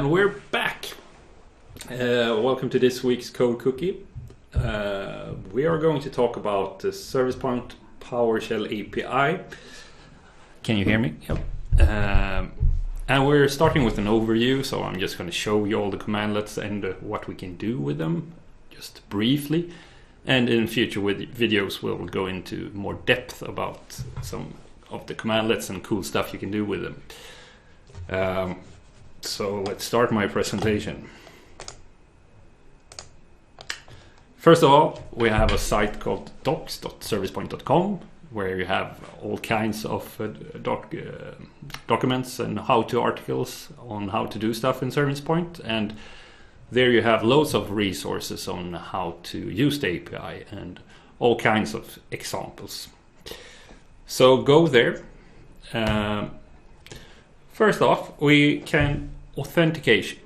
And we're back. Welcome to this week's Code Cookie. We are going to talk about the Zervicepoint PowerShell API. Can you hear me? Yep. And we're starting with an overview, so I'm just going to show you all the commandlets and what we can do with them, just briefly. And in future videos, we'll go into more depth about some of the commandlets and cool stuff you can do with them. So let's start my presentation. First of all, we have a site called docs.zervicepoint.com where you have all kinds of documents and how-to articles on how to do stuff in Zervicepoint, and there you have loads of resources on how to use the API and all kinds of examples. So go there. First off, we can authenticate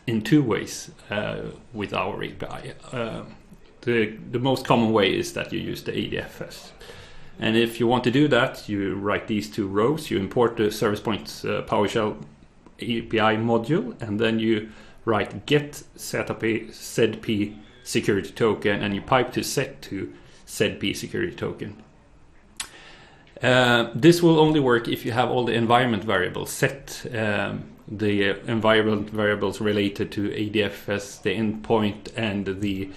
in two ways with our API. The most common way is that you use the ADFS. And if you want to do that, you write these two rows. You import the Zervicepoint's PowerShell API module, and then you write get ZP security token, and you pipe to set to ZP security token. This will only work if you have all the environment variables set. The environment variables related to ADFS, the endpoint, and the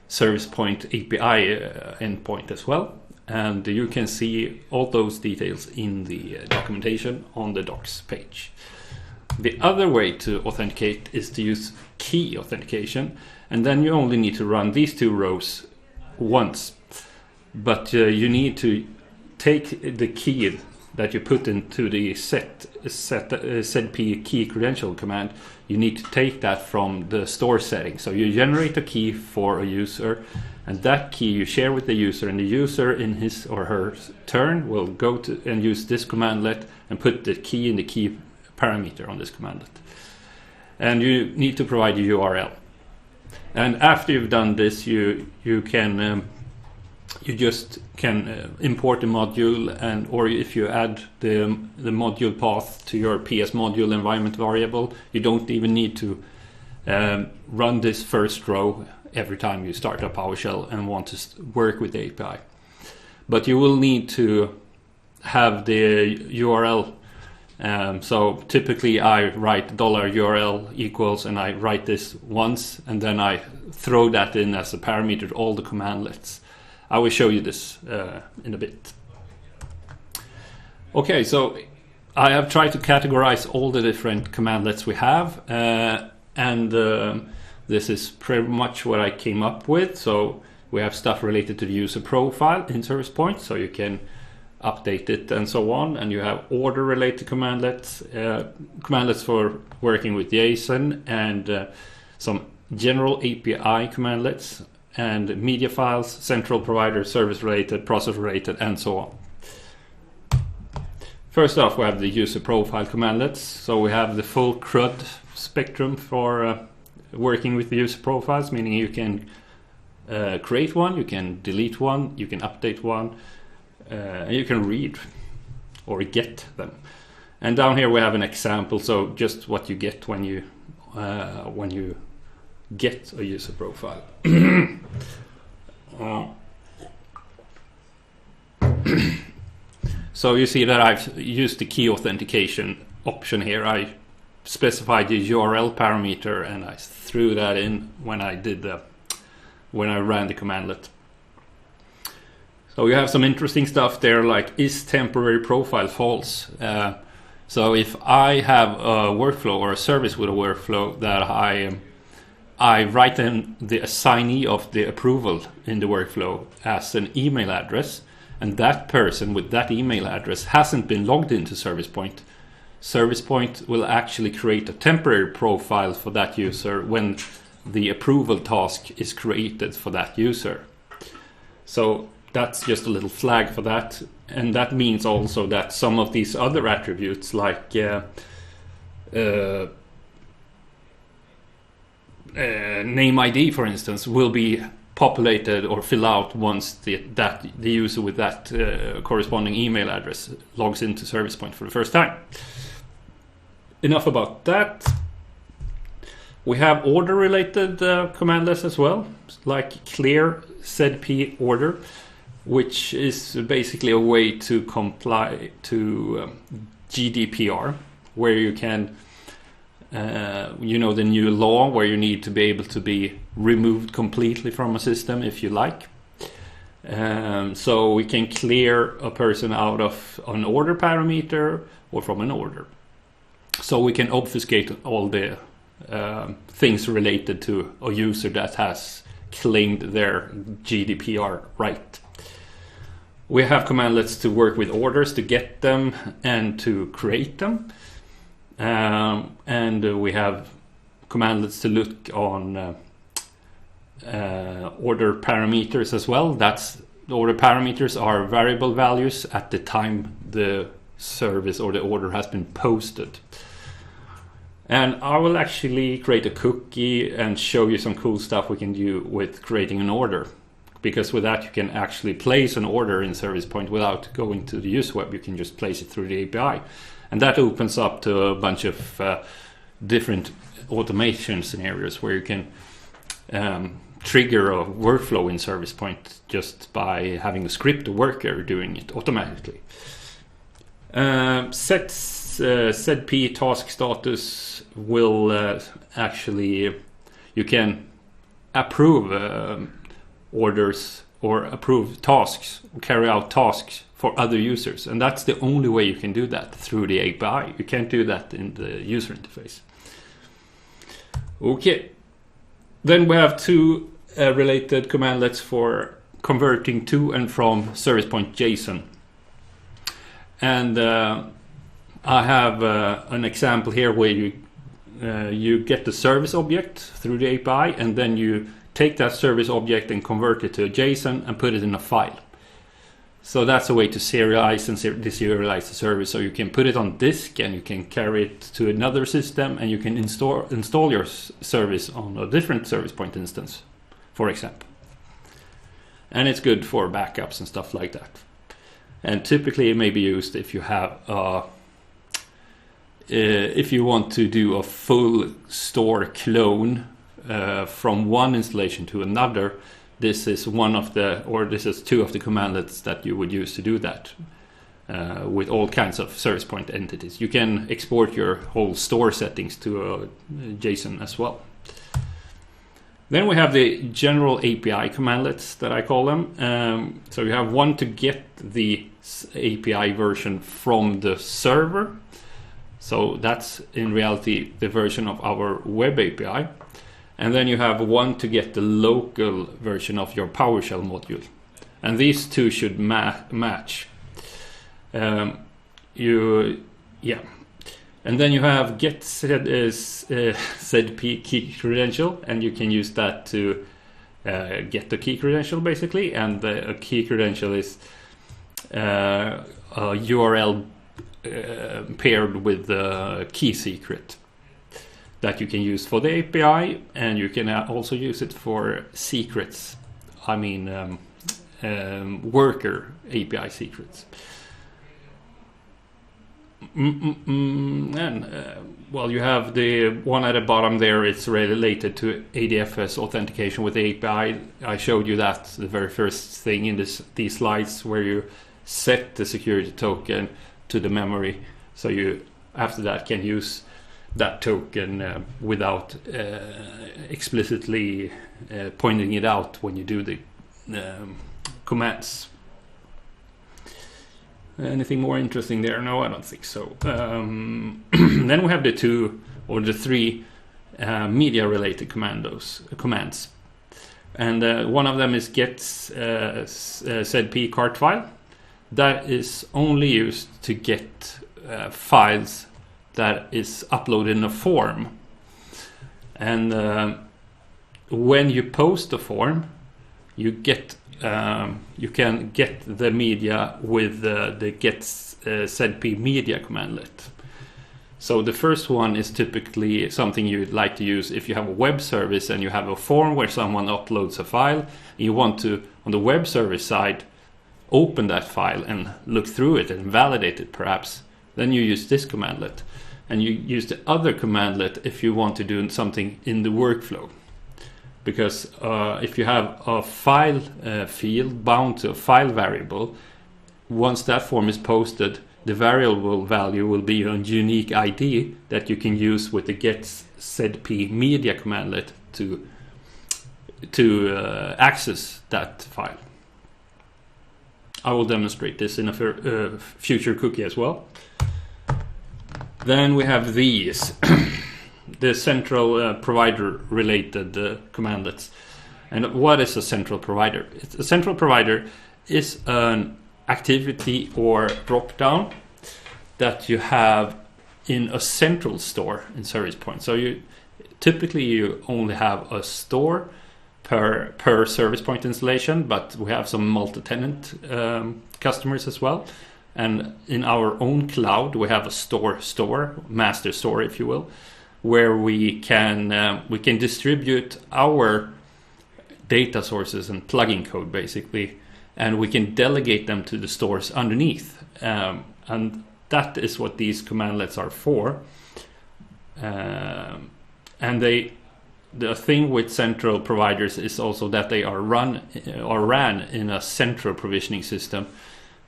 Zervicepoint API endpoint as well. And you can see all those details in the documentation on the docs page. The other way to authenticate is to use key authentication, and then you only need to run these two rows once. But you need to take the key that you put into the ZP key credential command. You need to take that from the store setting. So you generate a key for a user, and that key you share with the user, and the user in his or her turn will go to and use this commandlet and put the key in the key parameter on this commandlet. And you need to provide a URL. And after you've done this, you just can import the module, and or if you add the module path to your PS module environment variable, you don't even need to run this first row every time you start a PowerShell and want to work with the API. But you will need to have the URL. So typically I write $URL equals, and I write this once, and then I throw that in as a parameter to all the commandlets. I will show you this in a bit. Okay, so I have tried to categorize all the different commandlets we have, and this is pretty much what I came up with. So we have stuff related to the user profile in Zervicepoint, so you can update it and so on, and you have order related commandlets, commandlets for working with JSON, and some general API commandlets, and media files, central provider, service related, process related, and so on. First off, we have the user profile commandlets. So we have the full CRUD spectrum for working with the user profiles, meaning you can create one, you can delete one, you can update one, and you can read or get them. And down here we have an example, so just what you get when you get a user profile. So you see that I've used the key authentication option here. I specified the URL parameter, and I threw that in when I ran the commandlet. So you have some interesting stuff there, like is temporary profile false? So if I have a workflow or a service with a workflow that I write in the assignee of the approval in the workflow as an email address, and that person with that email address hasn't been logged into Zervicepoint. Zervicepoint will actually create a temporary profile for that user when the approval task is created for that user. So that's just a little flag for that, and that means also that some of these other attributes like name ID, for instance, will be populated or fill out once the user with that corresponding email address logs into Zervicepoint for the first time. enough about that. We have order-related commandlets as well, like clear ZP order, which is basically a way to comply to GDPR, where you can, the new law where you need to be able to be removed completely from a system if you like. So we can clear a person out of an order parameter or from an order. So we can obfuscate all the things related to a user that has claimed their GDPR right. We have commandlets to work with orders, to get them and to create them. And we have commandlets to look on order parameters as well. The order parameters are variable values at the time the service or the order has been posted. And I will actually create a cookie and show you some cool stuff we can do with creating an order. Because with that you can actually place an order in Zervicepoint without going to the user web. You can just place it through the API. And that opens up to a bunch of different automation scenarios where you can trigger a workflow in Zervicepoint just by having a script worker doing it automatically. ZP task status will actually, you can approve orders or approve tasks, carry out tasks for other users, and that's the only way you can do that, through the API. You can't do that in the user interface. Okay, then we have two related commandlets for converting to and from Zervicepoint JSON. And I have an example here where you get the service object through the API, and then you take that service object and convert it to a JSON and put it in a file. So that's a way to serialize and deserialize the service. So you can put it on disk and you can carry it to another system, and you can install your service on a different Zervicepoint instance, for example. And it's good for backups and stuff like that. And typically it may be used if you have if you want to do a full store clone from one installation to another. This is two of the commandlets that you would use to do that with all kinds of Zervicepoint entities. You can export your whole store settings to a JSON as well. Then we have the general API commandlets that I call them. So you have one to get the API version from the server. So that's in reality the version of our web API. And then you have one to get the local version of your PowerShell module. And these two should match. And then you have get ZP key credential, and you can use that to get the key credential basically. And a key credential is a URL paired with the key secret that you can use for the API, and you can also use it for secrets. I mean worker API secrets. Well, you have the one at the bottom there. It's related to ADFS authentication with the API. I showed you that the very first thing in these slides, where you set the security token to the memory, so you after that can use that token without explicitly pointing it out when you do the commands. Anything more interesting there? No, I don't think so. Then we have the three media related commands, and one of them is get ZP cart file. That is only used to get files that is uploaded in a form, and when you post a form, you can get the media with the get ZP media commandlet. So the first one is typically something you'd like to use if you have a web service and you have a form where someone uploads a file, and you want to, on the web service side, open that file and look through it and validate it perhaps. Then you use this commandlet. and you use the other commandlet if you want to do something in the workflow. Because if you have a file field bound to a file variable, once that form is posted, the variable value will be a unique ID that you can use with the get_zp media commandlet to access that file. I will demonstrate this in a future cookie as well. Then we have these, the central provider related commandlets. And what is a central provider? A central provider is an activity or drop-down that you have in a central store in Zervicepoint. So typically you only have a store per Zervicepoint installation, but we have some multi-tenant customers as well. And in our own cloud, we have a store, master store, if you will, where we can distribute our data sources and plugin code basically, and we can delegate them to the stores underneath. And that is what these commandlets are for. And the thing with central providers is also that they are ran in a central provisioning system.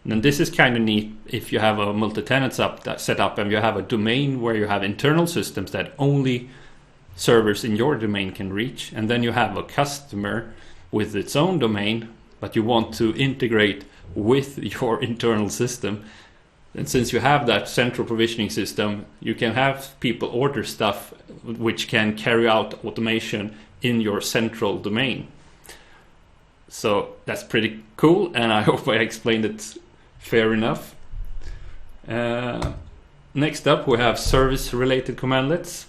And this is kind of neat if you have a multi-tenant set up and you have a domain where you have internal systems that only servers in your domain can reach, and then you have a customer with its own domain, but you want to integrate with your internal system. And since you have that central provisioning system, you can have people order stuff which can carry out automation in your central domain. So that's pretty cool, and I hope I explained it fair enough. Next up, we have service-related commandlets.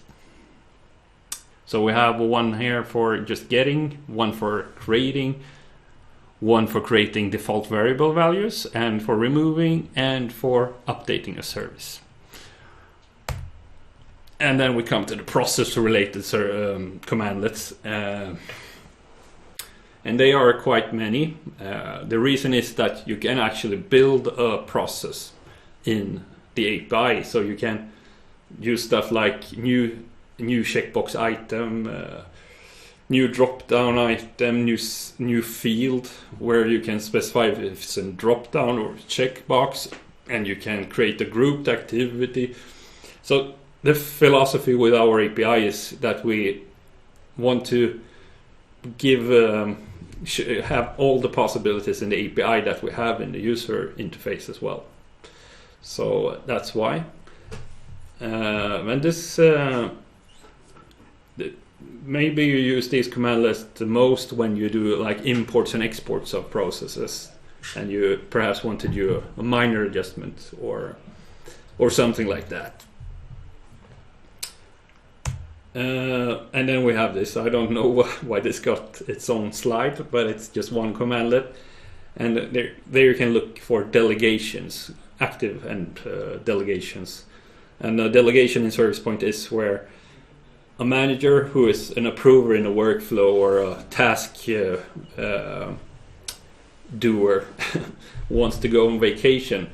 So we have one here for just getting, one for creating, one for creating default variable values, and for removing, and for updating a service. And then we come to the process-related commandlets. And they are quite many. The reason is that you can actually build a process in the API. So you can use stuff like new checkbox item, new drop-down item, new field, where you can specify if it's a drop-down or checkbox, and you can create a grouped activity. So the philosophy with our API is that we want to have all the possibilities in the API that we have in the user interface as well. So that's why. And this maybe you use these commandlets the most when you do like imports and exports of processes, and you perhaps want to do a minor adjustment or something like that. And then we have this. I don't know why this got its own slide, but it's just one commandlet, and there you can look for delegations, active and delegations. And a delegation in Zervicepoint is where a manager who is an approver in a workflow or a task doer wants to go on vacation,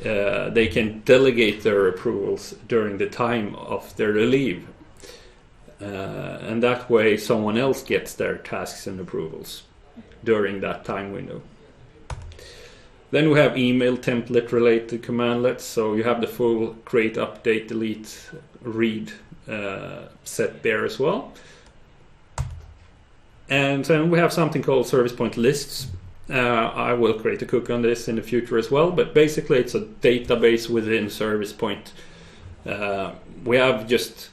they can delegate their approvals during the time of their leave. And that way someone else gets their tasks and approvals during that time window. Then we have email template related commandlets. So you have the full create, update, delete, read set there as well. And then we have something called Zervicepoint lists. I will create a cookie on this in the future as well, but basically it's a database within Zervicepoint. We have just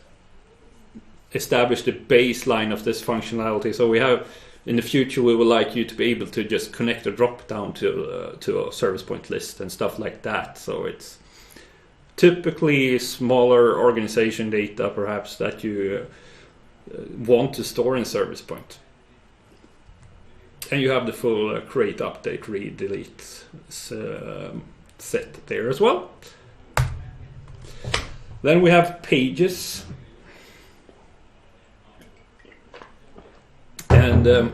established the baseline of this functionality. So we have, in the future, we would like you to be able to just connect a drop down to a Zervicepoint list and stuff like that. So it's typically smaller organization data, perhaps, that you want to store in Zervicepoint. And you have the full create, update, read, delete set there as well. Then we have pages. And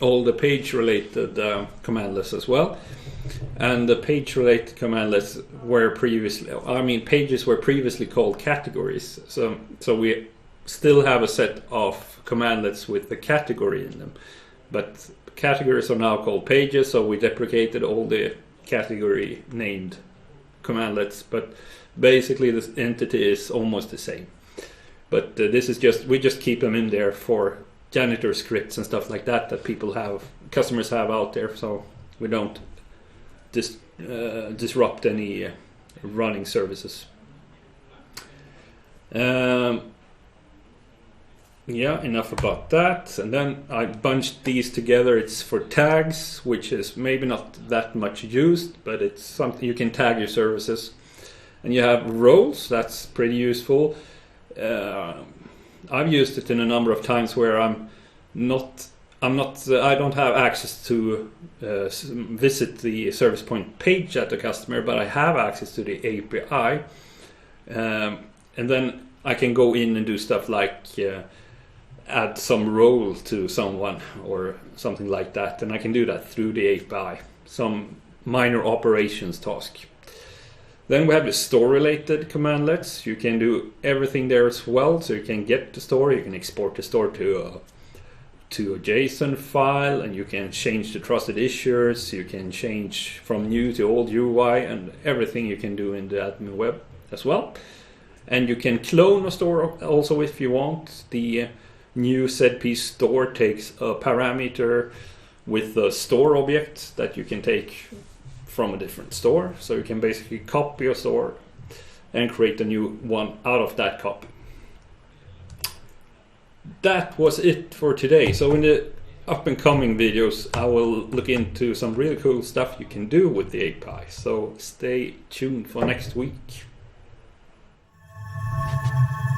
all the page-related commandlets as well. And the page-related commandlets were previously, pages were previously called categories. So we still have a set of commandlets with the category in them, but categories are now called pages. So we deprecated all the category named commandlets, but basically this entity is almost the same. But this is we just keep them in there for janitor scripts and stuff like that customers have out there, so we don't disrupt any running services. Yeah, enough about that. And then I bunched these together. It's for tags, which is maybe not that much used, but it's something you can tag your services. And you have roles. That's pretty useful. I've used it in a number of times where I don't have access to visit the Zervicepoint page at the customer, but I have access to the API, and then I can go in and do stuff like add some role to someone or something like that, and I can do that through the API, some minor operations task. Then we have the store-related commandlets. You can do everything there as well. So you can get the store, you can export the store to a JSON file, and you can change the trusted issuers. You can change from new to old UI, and everything you can do in the admin web as well. And you can clone a store also if you want. The new ZP store takes a parameter with the store object that you can take from a different store, so you can basically copy a store and create a new one out of that copy. That was it for today. So in the up and coming videos I will look into some really cool stuff you can do with the API, so stay tuned for next week.